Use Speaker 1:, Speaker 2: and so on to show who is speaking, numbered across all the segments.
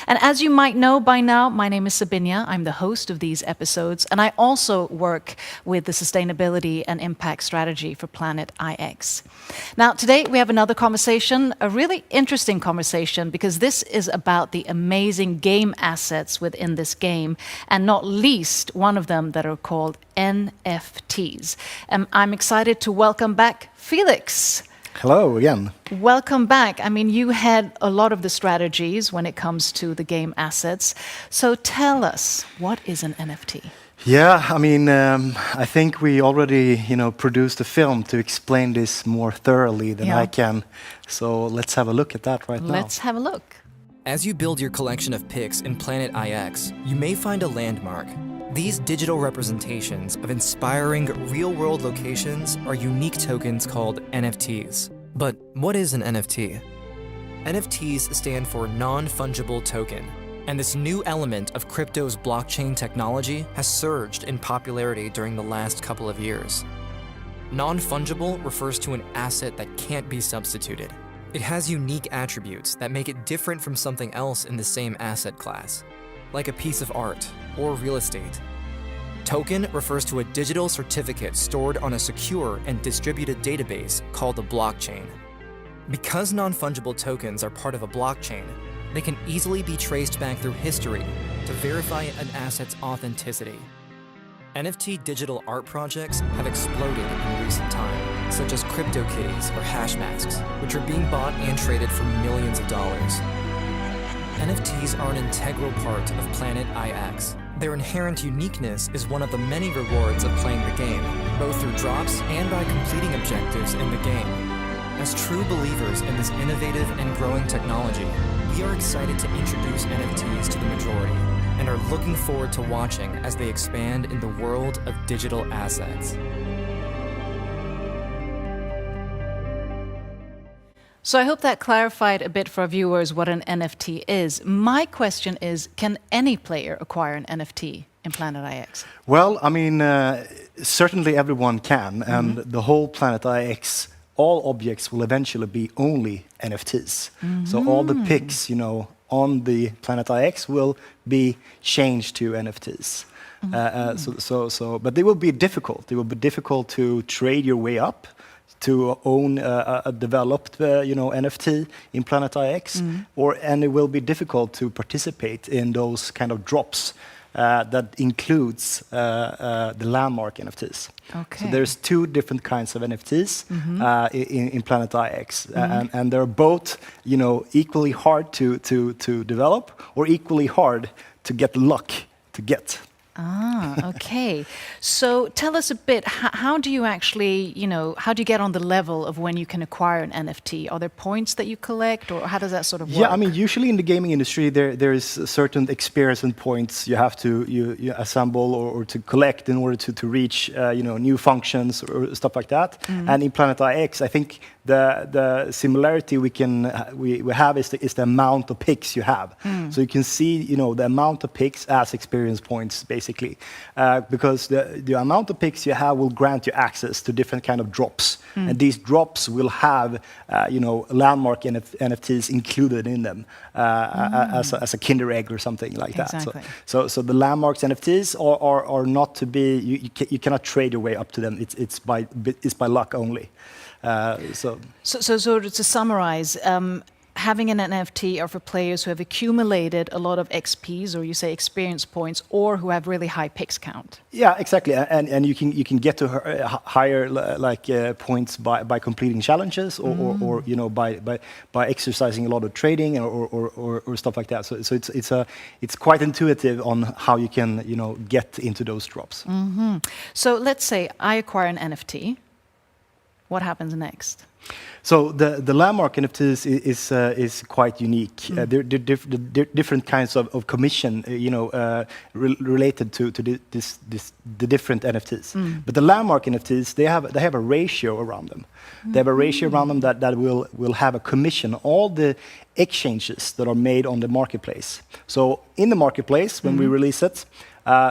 Speaker 1: And as you might know by now, my name is Sabinia. I'm the host of these episodes, and I also work with the sustainability and impact strategy for Planet IX. Now, today we have another conversation, a really interesting conversation, because this is about the amazing game assets within this game, and not least one of them that are called NFTs. I'm excited to welcome back Felix.
Speaker 2: Hello again.
Speaker 1: Welcome back. I mean, you had a lot of the strategies when it comes to the game assets. So tell us, what is an NFT?
Speaker 2: Yeah, I mean, I think we already, produced a film to explain this more thoroughly than I can. So let's have a look at that right now.
Speaker 1: Let's have a look.
Speaker 3: As you build your collection of pics in Planet IX, you may find a landmark. These digital representations of inspiring real-world locations are unique tokens called NFTs. But what is an NFT? NFTs stand for non-fungible token, and this new element of crypto's blockchain technology has surged in popularity during the last couple of years. Non-fungible refers to an asset that can't be substituted. It has unique attributes that make it different from something else in the same asset class, like a piece of art or real estate. Token refers to a digital certificate stored on a secure and distributed database called a blockchain. Because non-fungible tokens are part of a blockchain, they can easily be traced back through history to verify an asset's authenticity. NFT digital art projects have exploded in recent time, such as CryptoKitties or hash masks, which are being bought and traded for millions of dollars. NFTs are an integral part of Planet IX. Their inherent uniqueness is one of the many rewards of playing the game, both through drops and by completing objectives in the game. As true believers in this innovative and growing technology, we are excited to introduce NFTs to the majority and are looking forward to watching as they expand in the world of digital assets.
Speaker 1: So I hope that clarified a bit for our viewers what an NFT is. My question is, can any player acquire an NFT in Planet IX?
Speaker 2: Well, I mean, certainly everyone can, and the whole Planet IX, all objects will eventually be only NFTs. So all the pics, on the Planet IX will be changed to NFTs. But they will be difficult. It will be difficult to trade your way up, to own a developed, NFT in Planet IX, and it will be difficult to participate in those kind of drops that includes the landmark NFTs.
Speaker 1: Okay.
Speaker 2: So there's two different kinds of NFTs in Planet IX, and they're both, equally hard to develop or equally hard to get luck to get.
Speaker 1: Ah, okay. So tell us a bit, how do you actually, how do you get on the level of when you can acquire an NFT? Are there points that you collect, or how does that sort of work?
Speaker 2: Yeah, I mean, usually in the gaming industry, there is certain experience and points you have to you assemble or to collect in order to reach, new functions or stuff like that. And in Planet IX, I think the similarity we have is the amount of picks you have. So you can see, the amount of picks as experience points, basically, because the amount of picks you have will grant you access to different kind of drops, and these drops will have, landmark NFTs included in them as a Kinder egg or something like that.
Speaker 1: Exactly.
Speaker 2: So the landmarks NFTs are not to be. You cannot trade your way up to them. It's by luck only. So
Speaker 1: to summarize, having an NFT are for players who have accumulated a lot of XPs, or you say experience points, or who have really high picks count.
Speaker 2: Yeah, exactly, and you can get to higher points by completing challenges, or by exercising a lot of trading or stuff like that. So it's quite intuitive on how you can get into those drops.
Speaker 1: So let's say I acquire an NFT. What happens next?
Speaker 2: So the landmark NFTs is quite unique. There are different kinds of commission, related to the different NFTs. But the landmark NFTs, they have a ratio around them. They have a ratio around them that will have a commission on all the exchanges that are made on the marketplace. So in the marketplace, when we release it,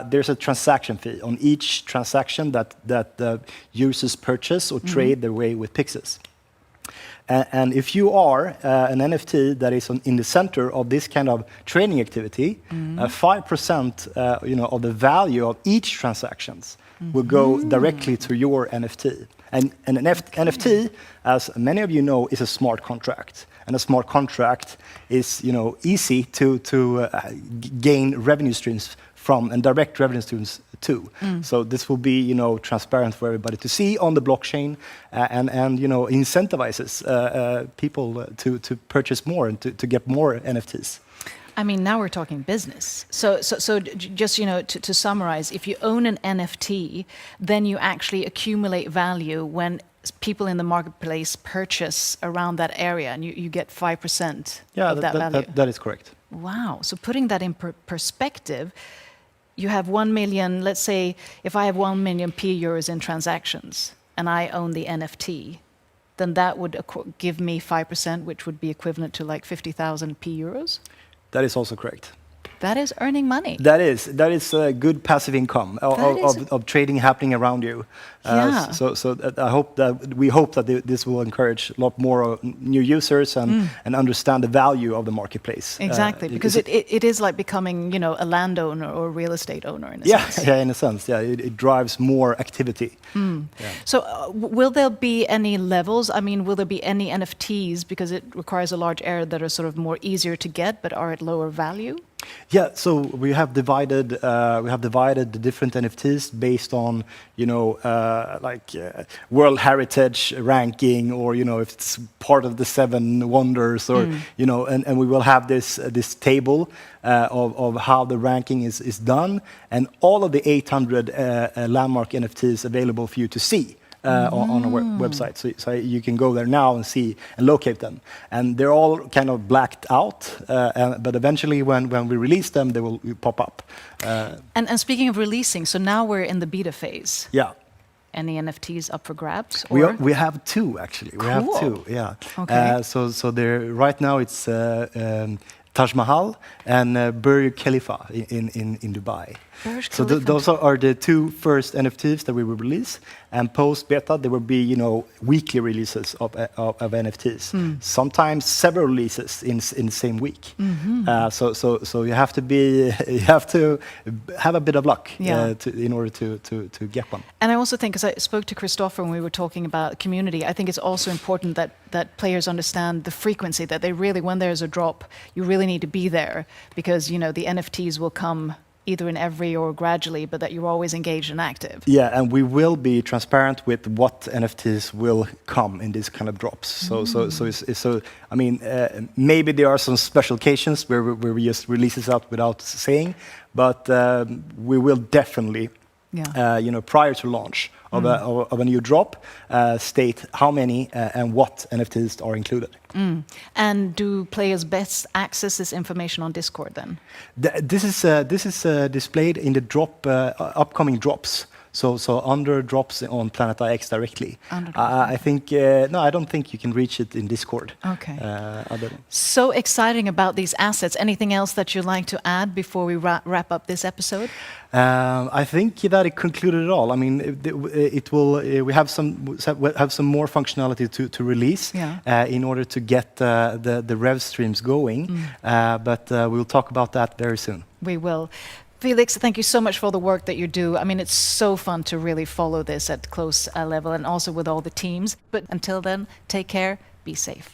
Speaker 2: there's a transaction fee on each transaction that users purchase or trade their way with Pixes. And if you are an NFT that is in the center of this kind of trading activity, 5% of the value of each transactions will go directly to your NFT. And an NFT, as many of you know, is a smart contract. And a smart contract is easy to gain revenue streams from, and direct revenue streams too. So this will be transparent for everybody to see on the blockchain, and incentivizes people to purchase more and to get more NFTs.
Speaker 1: I mean, now we're talking business. So just to summarize, if you own an NFT, then you actually accumulate value when people in the marketplace purchase around that area, and you get 5% of that value.
Speaker 2: That is correct.
Speaker 1: Wow. So putting that in perspective, you have 1 million, let's say if I have 1 million euros in transactions and I own the NFT, then that would give me 5%, which would be equivalent to like 50,000 euros?
Speaker 2: That is also correct.
Speaker 1: That is earning money.
Speaker 2: That is a good passive income of trading happening around you.
Speaker 1: Yeah.
Speaker 2: So we hope that this will encourage a lot more new users and understand the value of the marketplace.
Speaker 1: Exactly, because it is like becoming a landowner or a real estate owner in a sense.
Speaker 2: Yeah, in a sense, yeah, it drives more activity. Yeah.
Speaker 1: So will there be any levels? I mean, will there be any NFTs, because it requires a large area, that are sort of more easier to get but are at lower value?
Speaker 2: Yeah, so we have divided the different NFTs based on World Heritage ranking, or if it's part of the 7 wonders, or and we will have this table of how the ranking is done, and all of the 800 landmark NFTs available for you to see. On our website, so you can go there now and see and locate them, and they're all kind of blacked out. But eventually, when we release them, they will pop up.
Speaker 1: And speaking of releasing, so now we're in the beta phase.
Speaker 2: Yeah.
Speaker 1: Any NFTs up for grabs?
Speaker 2: We have 2 actually. We have 2. Yeah.
Speaker 1: Okay.
Speaker 2: So they're right now it's Taj Mahal and Burj Khalifa in Dubai. So those are the 2 first NFTs that we will release, and post beta there will be weekly releases of NFTs. Sometimes several releases in the same week. So you have to have a bit of luck in order to get one.
Speaker 1: And I also think, because I spoke to Christopher when we were talking about community, I think it's also important that players understand the frequency, that they really, when there's a drop, you really need to be there, because the NFTs will come either in every or gradually, but that you're always engaged and active.
Speaker 2: Yeah, and we will be transparent with what NFTs will come in these kind of drops. So I mean, maybe there are some special occasions where we just release this out without saying, but we will definitely, prior to launch of a new drop, state how many and what NFTs are included.
Speaker 1: And do players best access this information on Discord then?
Speaker 2: This is displayed in the upcoming drops. So under drops on Planet IX directly. I think I don't think you can reach it in Discord.
Speaker 1: Okay. So exciting about these assets. Anything else that you'd like to add before we wrap up this episode?
Speaker 2: I think that it concluded it all. I mean, it will. We have some more functionality to release in order to get the rev streams going. But we'll talk about that very soon.
Speaker 1: We will. Felix, thank you so much for all the work that you do. I mean, it's so fun to really follow this at close level, and also with all the teams. But until then, take care, be safe.